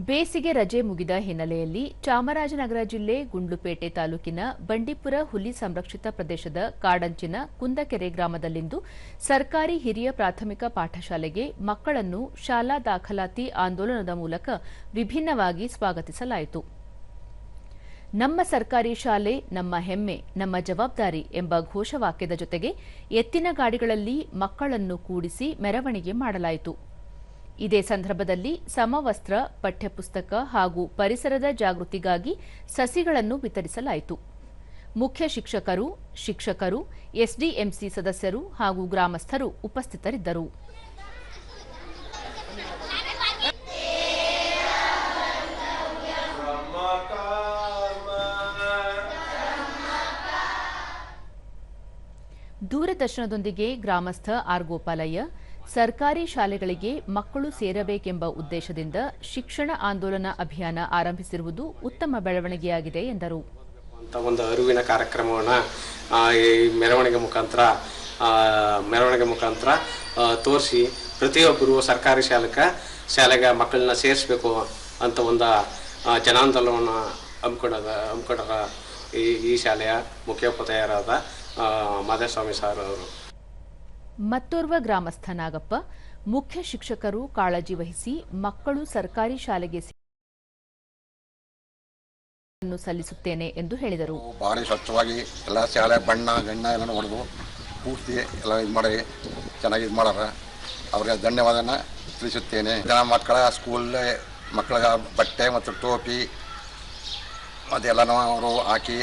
ಬೇಸಿಗೆ ರಜೆ ಮುಗಿದ ಹಿನ್ನೆಲೆಯಲ್ಲಿ ಚಾಮರಾಜನಗರ ಜಿಲ್ಲೆ ಗುಂಡ್ಲುಪೇಟೆ ತಾಲೂಕಿನ ಬಂಡೀಪುರ ಹುಲಿ ಸಂರಕ್ಷಿತ ಪ್ರದೇಶದ ಕಾಡಂಚಿನ ಕುಂದಕೆರೆ ಗ್ರಾಮದಲ್ಲಿಂದು ಸರ್ಕಾರಿ ಹಿರಿಯ ಪ್ರಾಥಮಿಕ ಪಾಠಶಾಲೆಗೆ ಮಕ್ಕಳನ್ನು ಶಾಲಾ ದಾಖಲಾತಿ ಆಂದೋಲನದ ಮೂಲಕ ವಿಭಿನ್ನವಾಗಿ ಸ್ವಾಗತಿಸಲಾಯಿತು. ನಮ್ಮ ಸರ್ಕಾರಿ ಶಾಲೆ ನಮ್ಮ ಹೆಮ್ಮೆ, ನಮ್ಮ ಜವಾಬ್ದಾರಿ ಎಂಬ ಘೋಷವಾಕ್ಯದ ಜೊತೆಗೆ ಎತ್ತಿನ ಗಾಡಿಗಳಲ್ಲಿ ಮಕ್ಕಳನ್ನು ಕೂಡಿಸಿ ಮೆರವಣಿಗೆ ಮಾಡಲಾಯಿತು. ಇದೇ ಸಂದರ್ಭದಲ್ಲಿ ಸಮವಸ್ತ್ರ, ಪಠ್ಯಪುಸ್ತಕ ಹಾಗೂ ಪರಿಸರದ ಜಾಗೃತಿಗಾಗಿ ಸಸಿಗಳನ್ನು ವಿತರಿಸಲಾಯಿತು. ಮುಖ್ಯ ಶಿಕ್ಷಕರು, ಎಸ್ಡಿಎಂಸಿ ಸದಸ್ಯರು ಹಾಗೂ ಗ್ರಾಮಸ್ಥರು ಉಪಸ್ಥಿತರಿದ್ದರು. ದೂರದರ್ಶನದೊಂದಿಗೆ ಗ್ರಾಮಸ್ಥ ಆರ್ ಗೋಪಾಲಯ್ಯ, ಸರ್ಕಾರಿ ಶಾಲೆಗಳಿಗೆ ಮಕ್ಕಳು ಸೇರಬೇಕೆಂಬ ಉದ್ದೇಶದಿಂದ ಶಿಕ್ಷಣ ಆಂದೋಲನ ಅಭಿಯಾನ ಆರಂಭಿಸಿರುವುದು ಉತ್ತಮ ಬೆಳವಣಿಗೆಯಾಗಿದೆ ಎಂದರು. ಒಂದು ಅರಿವಿನ ಕಾರ್ಯಕ್ರಮವನ್ನು ಮೆರವಣಿಗೆ ಮುಖಾಂತರ ತೋರಿಸಿ ಪ್ರತಿಯೊಬ್ಬರು ಸರ್ಕಾರಿ ಶಾಲೆಗೆ ಮಕ್ಕಳನ್ನ ಸೇರಿಸಬೇಕು ಅಂತ ಒಂದು ಜನಾಂದೋಲನವನ್ನು ಹಮ್ಮಿಕೊಂಡಾರ ಈ ಶಾಲೆಯ ಮುಖ್ಯೋಪಾಧ್ಯಾಯರಾದ ಮಾದೇಸ್ವಾಮಿ ಸರ್ ಅವರು. ಮತ್ತೋರ್ವ ಗ್ರಾಮಸ್ಥ ನಾಗಪ್ಪ, ಮುಖ್ಯ ಶಿಕ್ಷಕರು ಕಾಳಜಿ ವಹಿಸಿ ಮಕ್ಕಳು ಸರ್ಕಾರಿ ಶಾಲೆಗೆ ಸಲ್ಲಿಸುತ್ತೇನೆ ಎಂದು ಹೇಳಿದರು. ಭಾರಿ ಸ್ವಚ್ಛವಾಗಿ ಎಲ್ಲ ಶಾಲೆ ಬಣ್ಣ ಎಲ್ಲ ಹೊಡೆದು ಪೂರ್ತಿ ಎಲ್ಲ ಇದು ಮಾಡಿ ಚೆನ್ನಾಗಿ ಇದು ಮಾಡಾರ. ಅವ್ರಿಗೆ ಧನ್ಯವಾದನ ತಿಳಿಸುತ್ತೇನೆ. ಮಕ್ಕಳ ಸ್ಕೂಲ್ ಮಕ್ಕಳ ಬಟ್ಟೆ ಮತ್ತು ಟೋಪಿ ಅದೆಲ್ಲನೂ ಅವರು ಹಾಕಿ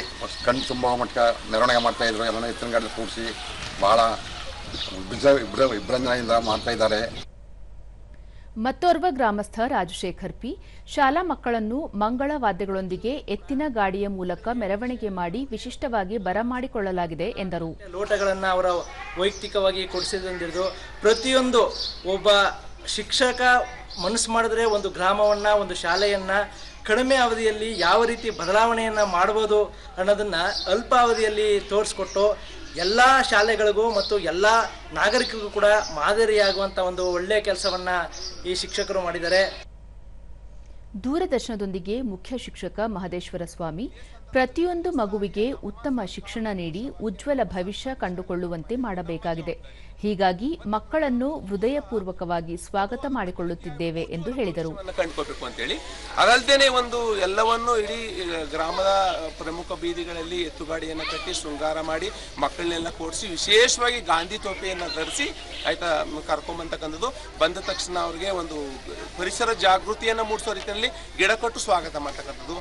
ಕಣ್ಣು ತುಂಬ ಮಟ್ಟ ಮೆರವಣಿಗೆ ಮಾಡ್ತಾಯಿದ್ರು. ಎಲ್ಲನೂ ಎತ್ತಿನ ಗಾಡಿ ಕೂಡಿಸಿ ಭಾಳ ವಿಜೃಂಭಣೆಯಿಂದ ಮಾಡ್ತಾ ಇದ್ದಾರೆ. ಮತ್ತೋರ್ವ ಗ್ರಾಮಸ್ಥ ರಾಜಶೇಖರ್ ಪಿ, ಶಾಲಾ ಮಕ್ಕಳನ್ನು ಮಂಗಳ ವಾದ್ಯಗಳೊಂದಿಗೆ ಎತ್ತಿನ ಗಾಡಿಯ ಮೂಲಕ ಮೆರವಣಿಗೆ ಮಾಡಿ ವಿಶಿಷ್ಟವಾಗಿ ಬರಮಾಡಿಕೊಳ್ಳಲಾಗಿದೆ ಎಂದರು. ಲೋಟಗಳನ್ನು ಅವರ ವೈಯಕ್ತಿಕವಾಗಿ ಕೊಡಿಸಿದಂದಿದ್ದು ಪ್ರತಿಯೊಂದು ಒಬ್ಬ ಶಿಕ್ಷಕ ಮನಸ್ಸು ಮಾಡಿದ್ರೆ ಒಂದು ಗ್ರಾಮವನ್ನ, ಒಂದು ಶಾಲೆಯನ್ನ ಕಡಿಮೆ ಅವಧಿಯಲ್ಲಿ ಯಾವ ರೀತಿ ಬದಲಾವಣೆಯನ್ನ ಮಾಡಬಹುದು ಅನ್ನೋದನ್ನ ಅಲ್ಪಾವಧಿಯಲ್ಲಿ ತೋರಿಸ್ಕೊಟ್ಟು ಎಲ್ಲ ಶಾಲೆಗಳಿಗೂ ಮತ್ತು ಎಲ್ಲ ನಾಗರಿಕರಿಗೂ ಕೂಡ ಮಾದರಿಯಾಗುವಂಥ ಒಂದು ಒಳ್ಳೆಯ ಕೆಲಸವನ್ನ ಈ ಶಿಕ್ಷಕರು ಮಾಡಿದ್ದಾರೆ. ದೂರದರ್ಶನದೊಂದಿಗೆ ಮುಖ್ಯ ಶಿಕ್ಷಕ ಮಹದೇಶ್ವರ ಸ್ವಾಮಿ, ಪ್ರತಿಯೊಂದು ಮಗುವಿಗೆ ಉತ್ತಮ ಶಿಕ್ಷಣ ನೀಡಿ ಉಜ್ವಲ ಭವಿಷ್ಯ ಕಂಡುಕೊಳ್ಳುವಂತೆ ಮಾಡಬೇಕಾಗಿದೆ. ಹೀಗಾಗಿ ಮಕ್ಕಳನ್ನು ಹೃದಯಪೂರ್ವಕವಾಗಿ ಸ್ವಾಗತ ಮಾಡಿಕೊಳ್ಳುತ್ತಿದ್ದೇವೆ ಎಂದು ಹೇಳಿದರು. ಕಂಡುಕೋಬೇಕು ಅಂತೇಳಿ ಅದಲ್ಲದೆ ಒಂದು ಎಲ್ಲವನ್ನು ಇಡೀ ಗ್ರಾಮದ ಪ್ರಮುಖ ಬೀದಿಗಳಲ್ಲಿ ಎತ್ತುಗಾಡಿಯನ್ನು ಕಟ್ಟಿ ಶೃಂಗಾರ ಮಾಡಿ ಮಕ್ಕಳನ್ನೆಲ್ಲ ಕೂಡಿಸಿ ವಿಶೇಷವಾಗಿ ಗಾಂಧಿ ಟೋಪಿಯನ್ನು ಧರಿಸಿ ಆಯ್ತಾ ಕರ್ಕೊಂಬಂತಕ್ಕಂಥದ್ದು. ಬಂದ ತಕ್ಷಣ ಅವ್ರಿಗೆ ಒಂದು ಪರಿಸರ ಜಾಗೃತಿಯನ್ನು ಮೂಡಿಸೋ ರೀತಿಯಲ್ಲಿ ಗಿಡ ಕೊಟ್ಟು ಸ್ವಾಗತ ಮಾಡ್ತಕ್ಕಂಥದ್ದು.